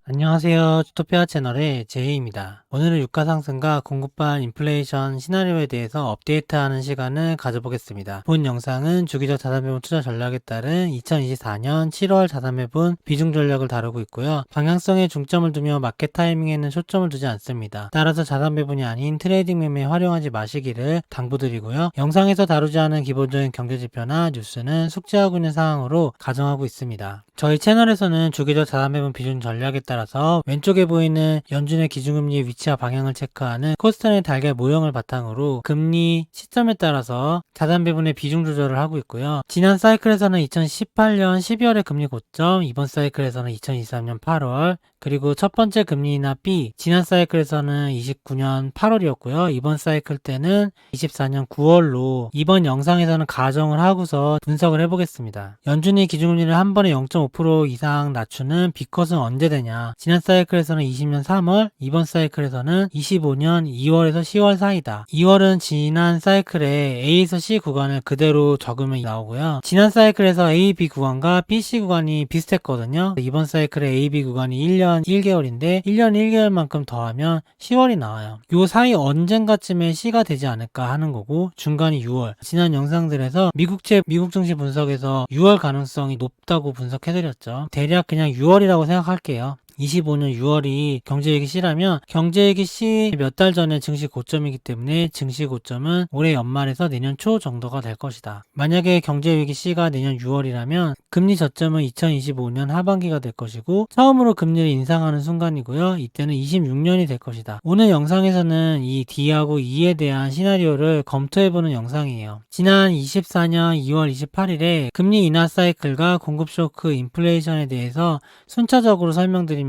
안녕하세요. 주토피아 채널의 제이입니다. 오늘은 유가 상승과 공급반 인플레이션 시나리오에 대해서 업데이트하는 시간을 가져보겠습니다. 본 영상은 주기적 자산배분 투자 전략에 따른 2024년 7월 자산배분 비중 전략을 다루고 있고요. 방향성에 중점을 두며 마켓 타이밍에는 초점을 두지 않습니다. 따라서 자산배분이 아닌 트레이딩 매매에 활용하지 마시기를 당부드리고요. 영상에서 다루지 않은 기본적인 경제지표나 뉴스는 숙지하고 있는 사항으로 가정하고 있습니다. 저희 채널에서는 주기적 자산배분 비중 전략에 따라서 왼쪽에 보이는 연준의 기준금리의 위치와 방향을 체크하는 코스턴의 달걀 모형을 바탕으로 금리 시점에 따라서 자산배분의 비중 조절을 하고 있고요. 지난 사이클에서는 2018년 12월의 금리 고점, 이번 사이클에서는 2023년 8월, 그리고 첫 번째 금리 인하 B, 지난 사이클에서는 29년 8월이었고요. 이번 사이클 때는 24년 9월로 이번 영상에서는 가정을 하고서 분석을 해보겠습니다. 연준이 기준금리를 한 번에 0.5% 이상 낮추는 B컷은 언제 되냐? 지난 사이클에서는 20년 3월, 이번 사이클에서는 25년 2월에서 10월 사이다. 2월은 지난 사이클에 A에서 C 구간을 그대로 적으면 나오고요. 지난 사이클에서 A, B 구간과 B, C 구간이 비슷했거든요. 이번 사이클에 A, B 구간이 1년 1개월인데 1년 1개월만큼 더하면 10월이 나와요. 요 사이 언젠가쯤에 C가 되지 않을까 하는 거고, 중간이 6월. 지난 영상들에서 미국 증시 분석에서 6월 가능성이 높다고 분석해드렸죠. 대략 그냥 6월이라고 생각할게요. 25년 6월이 경제위기 C라면 경제위기 C 몇 달 전에 증시 고점이기 때문에 증시 고점은 올해 연말에서 내년 초 정도가 될 것이다. 만약에 경제위기 C가 내년 6월이라면 금리 저점은 2025년 하반기가 될 것이고 처음으로 금리를 인상하는 순간이고요. 이때는 26년이 될 것이다. 오늘 영상에서는 이 D하고 E에 대한 시나리오를 검토해보는 영상이에요. 지난 24년 2월 28일에 금리 인하 사이클과 공급 쇼크, 인플레이션에 대해서 순차적으로 설명드리면서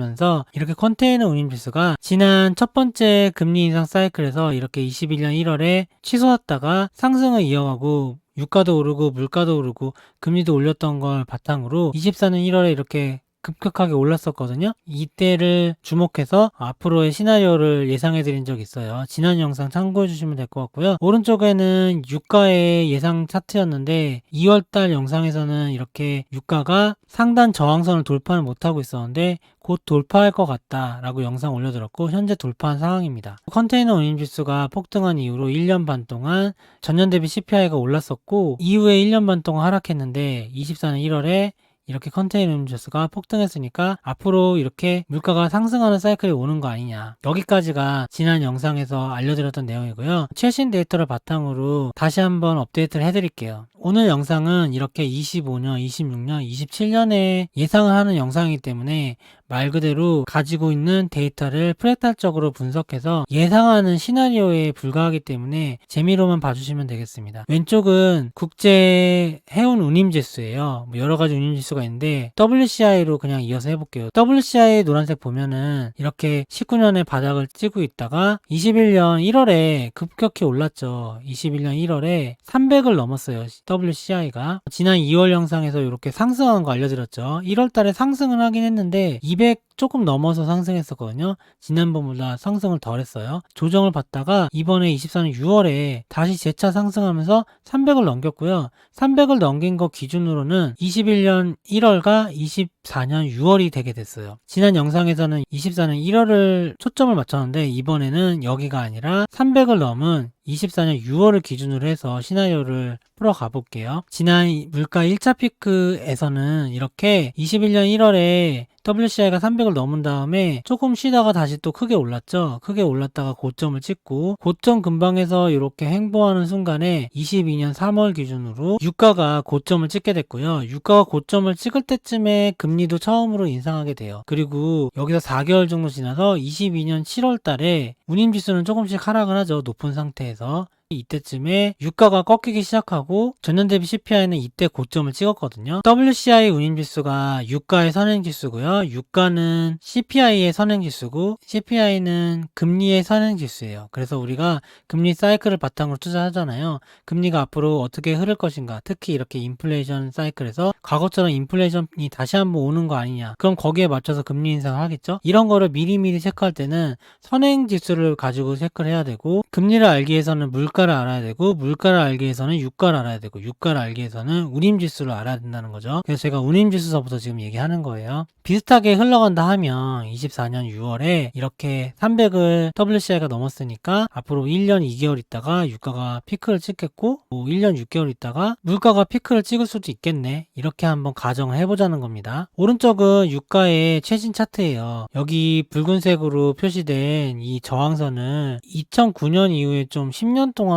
이렇게 컨테이너 운임지수가 지난 첫 번째 금리 인상 사이클에서 이렇게 21년 1월에 치솟았다가 상승을 이어가고 유가도 오르고 물가도 오르고 금리도 올렸던 걸 바탕으로 24년 1월에 이렇게 급격하게 올랐었거든요. 이때를 주목해서 앞으로의 시나리오를 예상해 드린 적이 있어요. 지난 영상 참고해 주시면 될 것 같고요. 오른쪽에는 유가의 예상 차트였는데 2월달 영상에서는 이렇게 유가가 상단 저항선을 돌파는 못하고 있었는데 곧 돌파할 것 같다라고 영상 올려드렸고 현재 돌파한 상황입니다. 컨테이너 운임지수가 폭등한 이후로 1년 반 동안 전년 대비 CPI가 올랐었고 이후에 1년 반 동안 하락했는데 24년 1월에 이렇게 컨테이너 운임지수가 폭등했으니까 앞으로 이렇게 물가가 상승하는 사이클이 오는 거 아니냐. 여기까지가 지난 영상에서 알려드렸던 내용이고요. 최신 데이터를 바탕으로 다시 한번 업데이트를 해드릴게요. 오늘 영상은 이렇게 25년, 26년, 27년에 예상을 하는 영상이기 때문에 말 그대로 가지고 있는 데이터를 프랙탈적으로 분석해서 예상하는 시나리오에 불과하기 때문에 재미로만 봐주시면 되겠습니다. 왼쪽은 국제 해운 운임지수예요. 여러 가지 운임지수가 있는데 WCI로 그냥 이어서 해볼게요. WCI 노란색 보면은 이렇게 19년에 바닥을 찍고 있다가 21년 1월에 급격히 올랐죠. 21년 1월에 300을 넘었어요. WCI가 지난 2월 영상에서 이렇게 상승한 거 알려드렸죠. 1월 달에 상승을 하긴 했는데 200 조금 넘어서 상승했었거든요. 지난번보다 상승을 덜 했어요. 조정을 받다가 이번에 24년 6월에 다시 재차 상승하면서 300을 넘겼고요. 300을 넘긴 거 기준으로는 21년 1월과 24년 6월이 되게 됐어요. 지난 영상에서는 24년 1월을 초점을 맞췄는데 이번에는 여기가 아니라 300을 넘은 24년 6월을 기준으로 해서 시나리오를 풀어가 볼게요. 지난 물가 1차 피크에서는 이렇게 21년 1월에 WCI가 300을 넘은 다음에 조금 쉬다가 다시 또 크게 올랐죠. 크게 올랐다가 고점을 찍고 고점 근방에서 이렇게 횡보하는 순간에 22년 3월 기준으로 유가가 고점을 찍게 됐고요. 유가가 고점을 찍을 때쯤에 금리도 처음으로 인상하게 돼요. 그리고 여기서 4개월 정도 지나서 22년 7월 달에 운임지수는 조금씩 하락을 하죠. 높은 상태에서. 이때쯤에 유가가 꺾이기 시작하고 전년 대비 CPI는 이때 고점을 찍었거든요. WCI 운임지수가 유가의 선행지수고요. 유가는 CPI의 선행지수고 CPI는 금리의 선행지수예요. 그래서 우리가 금리 사이클을 바탕으로 투자하잖아요. 금리가 앞으로 어떻게 흐를 것인가, 특히 이렇게 인플레이션 사이클에서 과거처럼 인플레이션이 다시 한번 오는 거 아니냐, 그럼 거기에 맞춰서 금리 인상을 하겠죠. 이런 거를 미리미리 체크할 때는 선행지수를 가지고 체크를 해야 되고 금리를 알기 위해서는 물가 물가를 알아야 되고, 물가를 알기 위해서는 유가를 알아야 되고, 유가를 알기 위해서는 운임지수를 알아야 된다는 거죠. 그래서 제가 운임지수서부터 지금 얘기하는 거예요. 비슷하게 흘러간다 하면 24년 6월에 이렇게 300을 WCI가 넘었으니까 앞으로 1년 2개월 있다가 유가가 피크를 찍겠고, 1년 6개월 있다가 물가가 피크를 찍을 수도 있겠네. 이렇게 한번 가정을 해보자는 겁니다. 오른쪽은 유가의 최신 차트예요. 여기 붉은색으로 표시된 이 저항선은 2009년 이후에 좀 10년 동안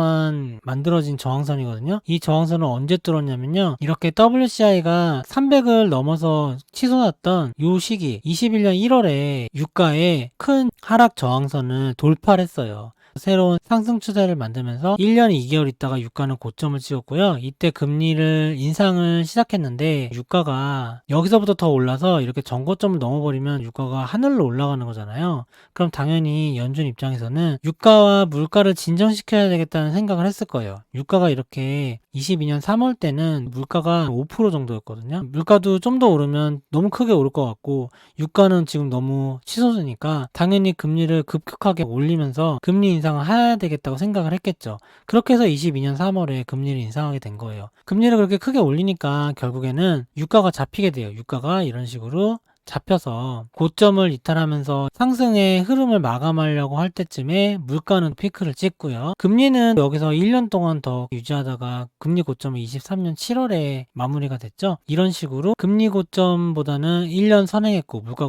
만들어진 저항선이거든요. 이 저항선은 언제 뚫었냐면요, 이렇게 WCI가 300을 넘어서 치솟았던 요 시기 21년 1월에 유가의 큰 하락 저항선을 돌파를 했어요. 새로운 상승 추세를 만들면서 1년 2개월 있다가 유가는 고점을 찍었고요. 이때 금리를 인상을 시작했는데 유가가 여기서부터 더 올라서 이렇게 전고점을 넘어버리면 유가가 하늘로 올라가는 거잖아요. 그럼 당연히 연준 입장에서는 유가와 물가를 진정시켜야 되겠다는 생각을 했을 거예요. 유가가 이렇게 22년 3월 때는 물가가 5% 정도였거든요. 물가도 좀 더 오르면 너무 크게 오를 것 같고, 유가는 지금 너무 치솟으니까 당연히 금리를 급격하게 올리면서 금리 인상을 해야 되겠다고 생각을 했겠죠. 그렇게 해서 22년 3월에 금리를 인상하게 된 거예요. 금리를 그렇게 크게 올리니까 결국에는 유가가 잡히게 돼요. 유가가 이런 식으로 잡혀서 고점을 이탈하면서 상승의 흐름을 마감하려고 할 때쯤에 물가는 피크를 찍고요. 금리는 여기서 1년 동안 더 유지하다가 금리 고점은 23년 7월에 마무리가 됐죠. 이런 식으로 금리 고점보다는 1년 선행했고, 물가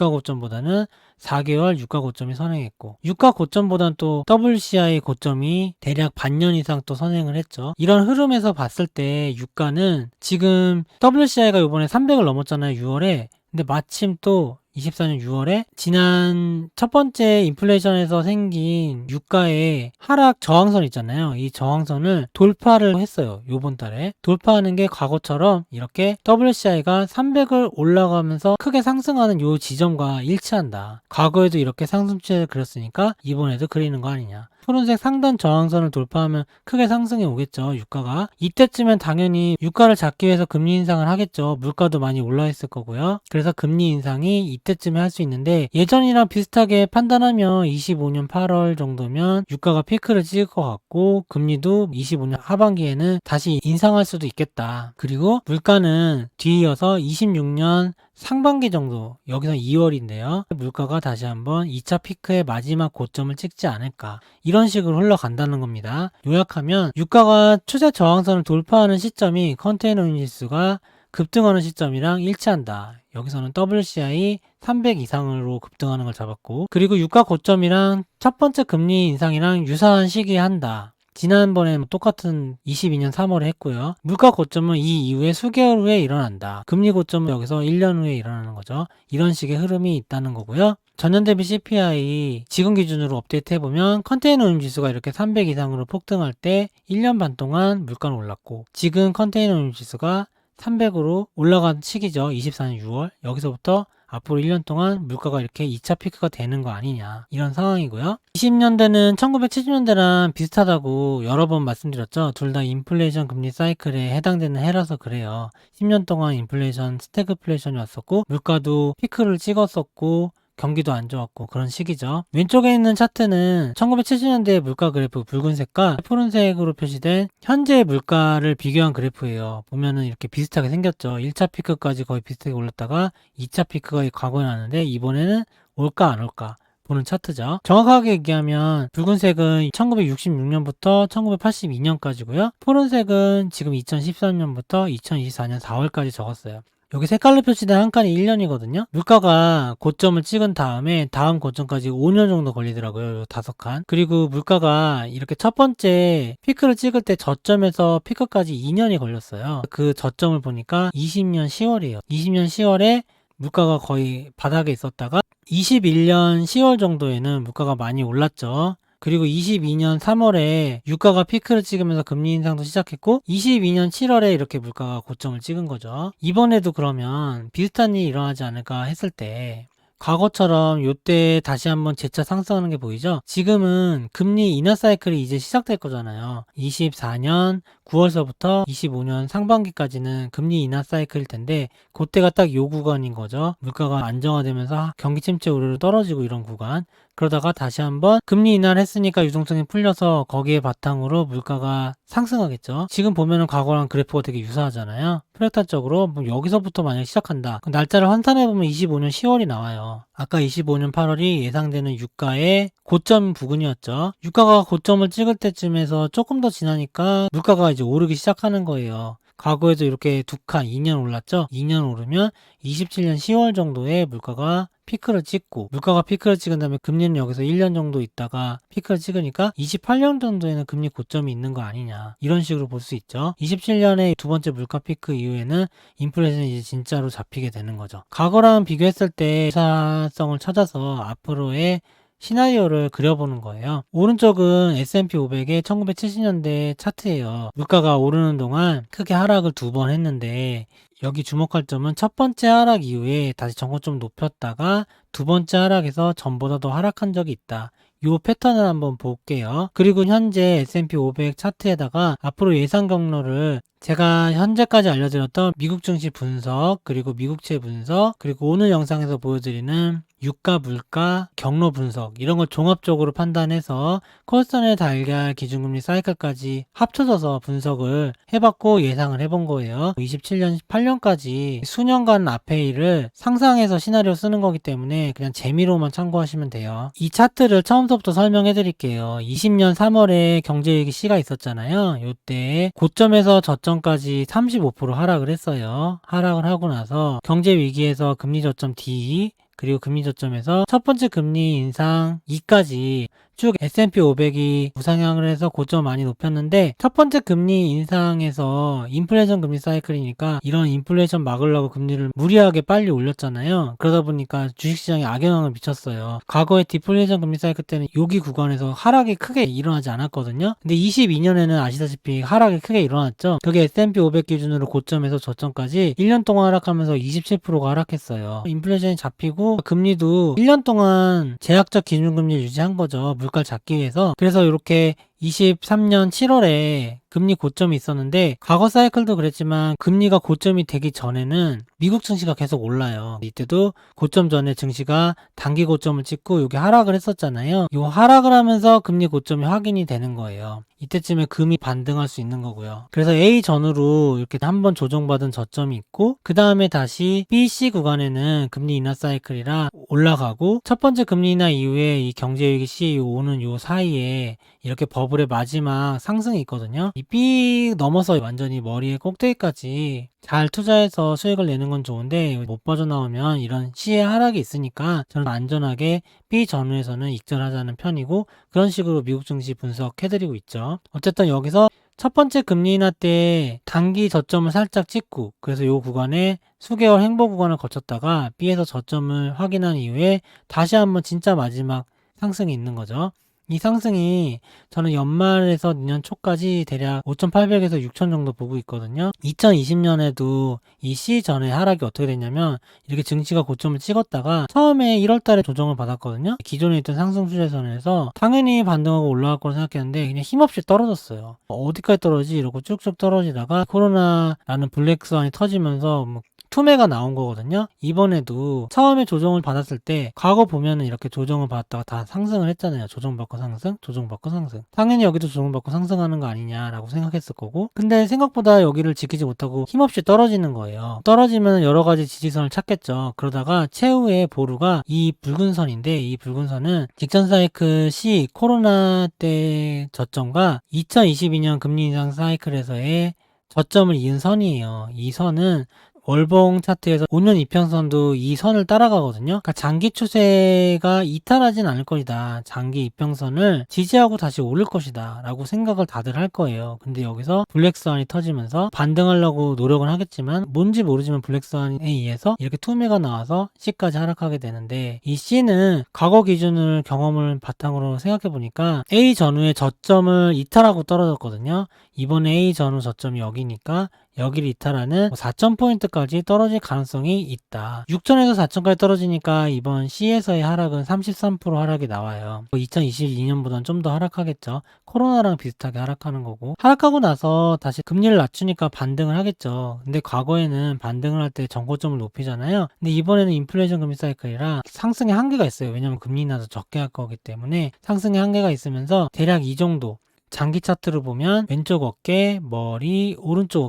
고점보다는 4개월 유가 고점이 선행했고, 유가 고점보다는 또 WCI 고점이 대략 반년 이상 또 선행을 했죠. 이런 흐름에서 봤을 때 유가는 지금 WCI가 이번에 300을 넘었잖아요, 6월에. 근데 마침 또 24년 6월에 지난 첫 번째 인플레이션에서 생긴 유가의 하락 저항선 있잖아요. 이 저항선을 돌파를 했어요. 요번 달에. 돌파하는 게 과거처럼 이렇게 WCI가 300을 올라가면서 크게 상승하는 요 지점과 일치한다. 과거에도 이렇게 상승 추세를 그렸으니까 이번에도 그리는 거 아니냐. 푸른색 상단 저항선을 돌파하면 크게 상승해 오겠죠, 유가가. 이때쯤엔 당연히 유가를 잡기 위해서 금리 인상을 하겠죠. 물가도 많이 올라 있을 거고요. 그래서 금리 인상이 이때쯤에 할 수 있는데, 예전이랑 비슷하게 판단하면 25년 8월 정도면 유가가 피크를 찍을 것 같고, 금리도 25년 하반기에는 다시 인상할 수도 있겠다. 그리고 물가는 뒤이어서 26년 상반기 정도, 여기서 2월인데요. 물가가 다시 한번 2차 피크의 마지막 고점을 찍지 않을까. 이런 식으로 흘러간다는 겁니다. 요약하면 유가가 추세 저항선을 돌파하는 시점이 컨테이너 인지수가 급등하는 시점이랑 일치한다. 여기서는 WCI 300 이상으로 급등하는 걸 잡았고, 그리고 유가 고점이랑 첫 번째 금리 인상이랑 유사한 시기에 한다. 지난번에 똑같은 22년 3월에 했고요. 물가 고점은 이 이후에 수개월 후에 일어난다. 금리 고점은 여기서 1년 후에 일어나는 거죠. 이런 식의 흐름이 있다는 거고요. 전년 대비 CPI 지금 기준으로 업데이트 해보면 컨테이너 운임지수가 이렇게 300 이상으로 폭등할 때 1년 반 동안 물가는 올랐고, 지금 컨테이너 운임지수가 300으로 올라간 시기죠. 24년 6월. 여기서부터 앞으로 1년 동안 물가가 이렇게 2차 피크가 되는 거 아니냐, 이런 상황이고요. 20년대는 1970년대랑 비슷하다고 여러 번 말씀드렸죠. 둘 다 인플레이션 금리 사이클에 해당되는 해라서 그래요. 10년 동안 인플레이션, 스태그플레이션이 왔었고, 물가도 피크를 찍었었고, 경기도 안 좋았고, 그런 시기죠. 왼쪽에 있는 차트는 1970년대 물가 그래프 붉은색과 푸른색으로 표시된 현재 물가를 비교한 그래프예요. 보면은 이렇게 비슷하게 생겼죠. 1차 피크까지 거의 비슷하게 올랐다가 2차 피크가 과거에 났는데, 이번에는 올까 안 올까 보는 차트죠. 정확하게 얘기하면 붉은색은 1966년부터 1982년까지고요. 푸른색은 지금 2013년부터 2024년 4월까지 적었어요. 여기 색깔로 표시된 한 칸이 1년이거든요. 물가가 고점을 찍은 다음에 다음 고점까지 5년 정도 걸리더라고요. 요 5칸. 그리고 물가가 이렇게 첫 번째 피크를 찍을 때 저점에서 피크까지 2년이 걸렸어요. 그 저점을 보니까 20년 10월이에요. 20년 10월에 물가가 거의 바닥에 있었다가 21년 10월 정도에는 물가가 많이 올랐죠. 그리고 22년 3월에 유가가 피크를 찍으면서 금리 인상도 시작했고, 22년 7월에 이렇게 물가가 고점을 찍은 거죠. 이번에도 그러면 비슷한 일이 일어나지 않을까 했을 때, 과거처럼 요때 다시 한번 재차 상승하는 게 보이죠? 지금은 금리 인하 사이클이 이제 시작될 거잖아요. 24년 9월서부터 25년 상반기까지는 금리 인하 사이클일 텐데 그때가 딱 요 구간인 거죠. 물가가 안정화되면서 경기 침체 우려로 떨어지고 이런 구간. 그러다가 다시 한번 금리 인하를 했으니까 유동성이 풀려서 거기에 바탕으로 물가가 상승하겠죠. 지금 보면은 과거랑 그래프가 되게 유사하잖아요. 프랙탈적으로 뭐 여기서부터 만약에 시작한다. 그럼 날짜를 환산해보면 25년 10월이 나와요. 아까 25년 8월이 예상되는 유가의 고점 부근이었죠. 유가가 고점을 찍을 때쯤에서 조금 더 지나니까 물가가 이제 오르기 시작하는 거예요. 과거에도 이렇게 두 칸 2년 올랐죠. 2년 오르면 27년 10월 정도에 물가가 피크를 찍고, 물가가 피크를 찍은 다음에 금리는 여기서 1년 정도 있다가 피크를 찍으니까 28년 정도에는 금리 고점이 있는 거 아니냐, 이런 식으로 볼 수 있죠. 27년에 두 번째 물가 피크 이후에는 인플레이션이 이제 진짜로 잡히게 되는 거죠. 과거랑 비교했을 때 유사성을 찾아서 앞으로의 시나리오를 그려보는 거예요. 오른쪽은 S&P 500의 1970년대 차트예요. 물가가 오르는 동안 크게 하락을 두 번 했는데, 여기 주목할 점은 첫 번째 하락 이후에 다시 정고점 높였다가 두 번째 하락에서 전보다 더 하락한 적이 있다. 요 패턴을 한번 볼게요. 그리고 현재 S&P 500 차트에다가 앞으로 예상 경로를 제가 현재까지 알려드렸던 미국 증시 분석, 그리고 미국채 분석, 그리고 오늘 영상에서 보여드리는 유가, 물가, 경로 분석, 이런 걸 종합적으로 판단해서 콜스턴의 달걀 기준금리 사이클까지 합쳐져서 분석을 해봤고 예상을 해본 거예요. 27년, 18년까지 수년간 앞에 일을 상상해서 시나리오 쓰는 거기 때문에 그냥 재미로만 참고하시면 돼요. 이 차트를 처음부터 설명해 드릴게요. 20년 3월에 경제위기 C가 있었잖아요. 요때 고점에서 저점까지 35% 하락을 했어요. 하락을 하고 나서 경제위기에서 금리 저점 D, 그리고 금리 저점에서 첫 번째 금리 인상 2까지 쭉 S&P 500이 우상향을 해서 고점 많이 높였는데, 첫 번째 금리 인상에서 인플레이션 금리 사이클이니까 이런 인플레이션 막으려고 금리를 무리하게 빨리 올렸잖아요. 그러다 보니까 주식시장에 악영향을 미쳤어요. 과거에 디플레이션 금리 사이클 때는 여기 구간에서 하락이 크게 일어나지 않았거든요. 근데 22년에는 아시다시피 하락이 크게 일어났죠. 그게 S&P 500 기준으로 고점에서 저점까지 1년 동안 하락하면서 27%가 하락했어요. 인플레이션이 잡히고 금리도 1년 동안 제약적 기준금리를 유지한 거죠. 물가를 잡기 위해서. 그래서 이렇게 23년 7월에 금리 고점이 있었는데, 과거 사이클도 그랬지만 금리가 고점이 되기 전에는 미국 증시가 계속 올라요. 이때도 고점 전에 증시가 단기 고점을 찍고 여기 하락을 했었잖아요. 이 하락을 하면서 금리 고점이 확인이 되는 거예요. 이때쯤에 금이 반등할 수 있는 거고요. 그래서 A 전후로 이렇게 한번 조정받은 저점이 있고, 그 다음에 다시 B, C 구간에는 금리 인하 사이클이라 올라가고, 첫 번째 금리 인하 이후에 이 경제위기 C 오는 요 사이에 이렇게 버블의 마지막 상승이 있거든요. 이 B 넘어서 완전히 머리의 꼭대기까지 잘 투자해서 수익을 내는 건 좋은데, 못 빠져나오면 이런 C의 하락이 있으니까 저는 안전하게 B 전후에서는 익절하자는 편이고, 그런 식으로 미국 증시 분석해드리고 있죠. 어쨌든 여기서 첫 번째 금리 인하 때 단기 저점을 살짝 찍고, 그래서 이 구간에 수개월 행보 구간을 거쳤다가 B에서 저점을 확인한 이후에 다시 한번 진짜 마지막 상승이 있는 거죠. 이 상승이 저는 연말에서 내년 초까지 대략 5,800에서 6,000 정도 보고 있거든요. 2020년에도 이 C 전에 하락이 어떻게 됐냐면, 이렇게 증시가 고점을 찍었다가 처음에 1월달에 조정을 받았거든요. 기존에 있던 상승 추세선에서 당연히 반등하고 올라갈 거라 생각했는데 그냥 힘없이 떨어졌어요. 어디까지 떨어지지 이러고 쭉쭉 떨어지다가 코로나라는 블랙스완이 터지면서 투매가 나온 거거든요. 이번에도 처음에 조정을 받았을 때 과거 보면은 이렇게 조정을 받았다가 다 상승을 했잖아요. 조정받고 상승, 조정받고 상승. 당연히 여기도 조정받고 상승하는 거 아니냐라고 생각했을 거고, 근데 생각보다 여기를 지키지 못하고 힘없이 떨어지는 거예요. 떨어지면 여러 가지 지지선을 찾겠죠. 그러다가 최후의 보루가 이 붉은 선인데, 이 붉은 선은 직전 사이클 C 코로나 때 저점과 2022년 금리 인상 사이클에서의 저점을 이은 선이에요. 이 선은 월봉 차트에서 5년 이평선도 이 선을 따라가거든요. 그러니까 장기 추세가 이탈하진 않을 것이다. 장기 이평선을 지지하고 다시 오를 것이다 라고 생각을 다들 할 거예요. 근데 여기서 블랙스완이 터지면서 반등하려고 노력은 하겠지만 뭔지 모르지만 블랙스완에 의해서 이렇게 투매가 나와서 C까지 하락하게 되는데, 이 C는 과거 기준을 경험을 바탕으로 생각해 보니까 A 전후의 저점을 이탈하고 떨어졌거든요. 이번에 A 전후 저점이 여기니까 여기를 이탈하는 4,000포인트 4천까지 떨어질 가능성이 있다. 6천에서 4천까지 떨어지니까 이번 C에서의 하락은 33% 하락이 나와요. 2022년보다는 좀 더 하락하겠죠. 코로나랑 비슷하게 하락하는 거고, 하락하고 나서 다시 금리를 낮추니까 반등을 하겠죠. 근데 과거에는 반등을 할 때 정고점을 높이잖아요. 근데 이번에는 인플레이션 금리 사이클이라 상승의 한계가 있어요. 왜냐면 금리 인하도 적게 할 거기 때문에 상승의 한계가 있으면서 대략 이 정도, 장기 차트를 보면 왼쪽 어깨, 머리, 오른쪽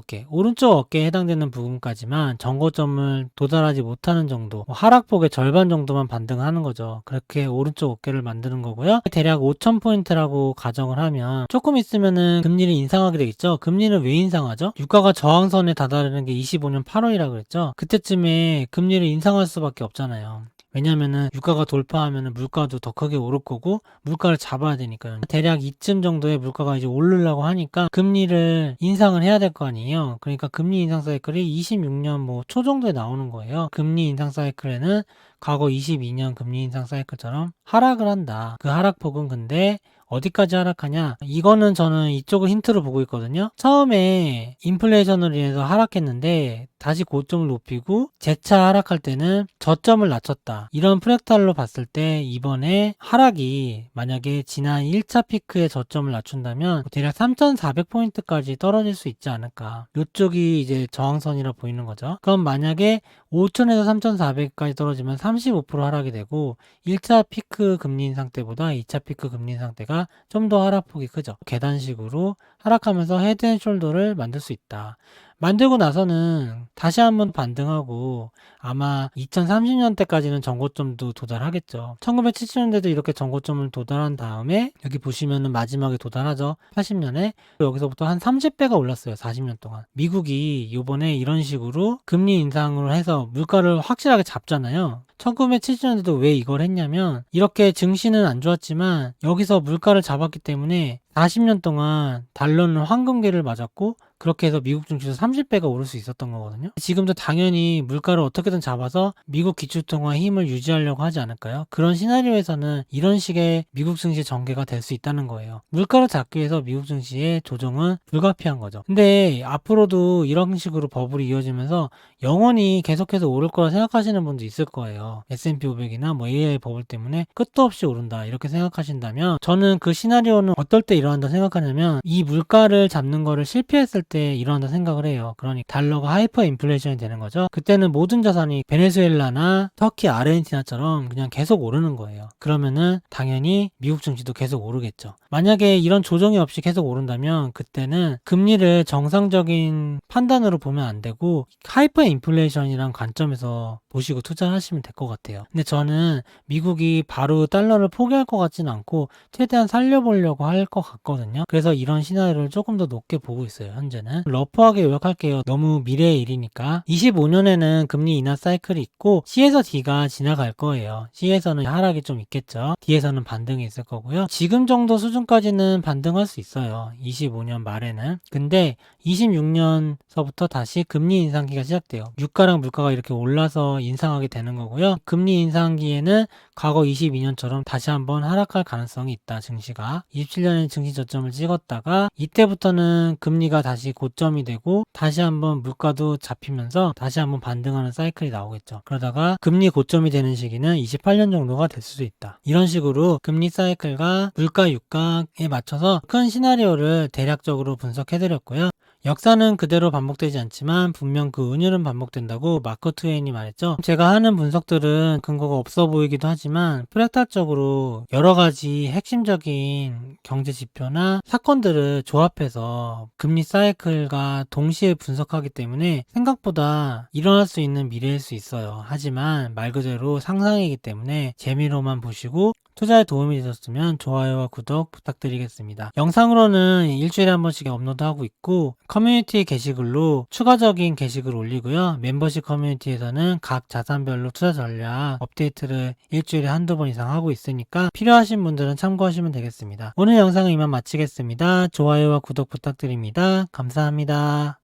어깨에 해당되는 부분까지만 정고점을 도달하지 못하는 정도, 하락폭의 절반 정도만 반등하는 거죠. 그렇게 오른쪽 어깨를 만드는 거고요. 대략 5,000포인트라고 가정을 하면 조금 있으면은 금리를 인상하게 되겠죠. 금리는 왜 인상하죠? 유가가 저항선에 다다르는 게 25년 8월이라고 그랬죠. 그때쯤에 금리를 인상할 수밖에 없잖아요. 왜냐면은 유가가 돌파하면은 물가도 더 크게 오를 거고 물가를 잡아야 되니까요. 대략 이쯤 정도의 물가가 이제 오르려고 하니까 금리를 인상을 해야 될 거 아니에요. 그러니까 금리 인상 사이클이 26년 뭐 초 정도에 나오는 거예요. 금리 인상 사이클에는 과거 22년 금리 인상 사이클처럼 하락을 한다. 그 하락폭은 근데 어디까지 하락하냐? 이거는 저는 이쪽을 힌트로 보고 있거든요. 처음에 인플레이션으로 인해서 하락했는데 다시 고점을 높이고 재차 하락할 때는 저점을 낮췄다. 이런 프랙탈로 봤을 때 이번에 하락이 만약에 지난 1차 피크의 저점을 낮춘다면 대략 3,400포인트까지 떨어질 수 있지 않을까. 이쪽이 이제 저항선이라 보이는 거죠. 그럼 만약에 5,000에서 3,400까지 떨어지면 35% 하락이 되고 1차 피크 금리 인상 때보다 2차 피크 금리 인상 때가 좀 더 하락폭이 크죠. 계단식으로 하락하면서 헤드앤숄더를 만들 수 있다. 만들고 나서는 다시 한번 반등하고 아마 2030년대까지는 정고점도 도달하겠죠. 1970년대도 이렇게 정고점을 도달한 다음에 여기 보시면은 마지막에 도달하죠. 80년에 여기서부터 한 30배가 올랐어요. 40년 동안. 미국이 요번에 이런 식으로 금리 인상으로 해서 물가를 확실하게 잡잖아요. 1970년대도 왜 이걸 했냐면 이렇게 증시는 안 좋았지만 여기서 물가를 잡았기 때문에 40년 동안 달러는 황금기를 맞았고 그렇게 해서 미국 증시도 30배가 오를 수 있었던 거거든요. 지금도 당연히 물가를 어떻게든 잡아서 미국 기축통화의 힘을 유지하려고 하지 않을까요? 그런 시나리오에서는 이런 식의 미국 증시 전개가 될 수 있다는 거예요. 물가를 잡기 위해서 미국 증시의 조정은 불가피한 거죠. 근데 앞으로도 이런 식으로 버블이 이어지면서 영원히 계속해서 오를 거라 생각하시는 분도 있을 거예요. S&P 500이나 뭐 AI 버블 때문에 끝도 없이 오른다 이렇게 생각하신다면 저는 그 시나리오는 어떨 때 일어난다 생각하냐면 이 물가를 잡는 거를 실패했을 때 일어난다 생각을 해요. 그러니까 달러가 하이퍼 인플레이션이 되는 거죠. 그때는 모든 자산이 베네수엘라나 터키, 아르헨티나처럼 그냥 계속 오르는 거예요. 그러면은 당연히 미국 증시도 계속 오르겠죠. 만약에 이런 조정이 없이 계속 오른다면 그때는 금리를 정상적인 판단으로 보면 안 되고 하이퍼 인플레이션이란 관점에서 보시고 투자하시면 될 것 같아요. 근데 저는 미국이 바로 달러를 포기할 것 같지는 않고 최대한 살려보려고 할 것 같거든요. 그래서 이런 시나리오를 조금 더 높게 보고 있어요. 현재는 러프하게 요약할게요. 너무 미래의 일이니까 25년에는 금리 인하 사이클이 있고 C에서 D가 지나갈 거예요. C에서는 하락이 좀 있겠죠. D에서는 반등이 있을 거고요. 지금 정도 수준까지는 반등할 수 있어요. 25년 말에는. 근데 26년서부터 다시 금리 인상기가 시작돼요. 유가랑 물가가 이렇게 올라서 인상하게 되는 거고요. 금리 인상기에는 과거 22년처럼 다시 한번 하락할 가능성이 있다. 증시가 27년에 증시 저점을 찍었다가 이때부터는 금리가 다시 고점이 되고 다시 한번 물가도 잡히면서 다시 한번 반등하는 사이클이 나오겠죠. 그러다가 금리 고점이 되는 시기는 28년 정도가 될 수도 있다. 이런 식으로 금리 사이클과 물가 유가에 맞춰서 큰 시나리오를 대략적으로 분석해드렸고요. 역사는 그대로 반복되지 않지만 분명 그 운율은 반복된다고 마크 트웨인이 말했죠. 제가 하는 분석들은 근거가 없어 보이기도 하지만 프랙탈적으로 여러 가지 핵심적인 경제 지표나 사건들을 조합해서 금리 사이클과 동시에 분석하기 때문에 생각보다 일어날 수 있는 미래일 수 있어요. 하지만 말 그대로 상상이기 때문에 재미로만 보시고 투자에 도움이 되셨으면 좋아요와 구독 부탁드리겠습니다. 영상으로는 일주일에 한 번씩 업로드하고 있고 커뮤니티 게시글로 추가적인 게시글 올리고요. 멤버십 커뮤니티에서는 각 자산별로 투자 전략 업데이트를 일주일에 한두 번 이상 하고 있으니까 필요하신 분들은 참고하시면 되겠습니다. 오늘 영상은 이만 마치겠습니다. 좋아요와 구독 부탁드립니다. 감사합니다.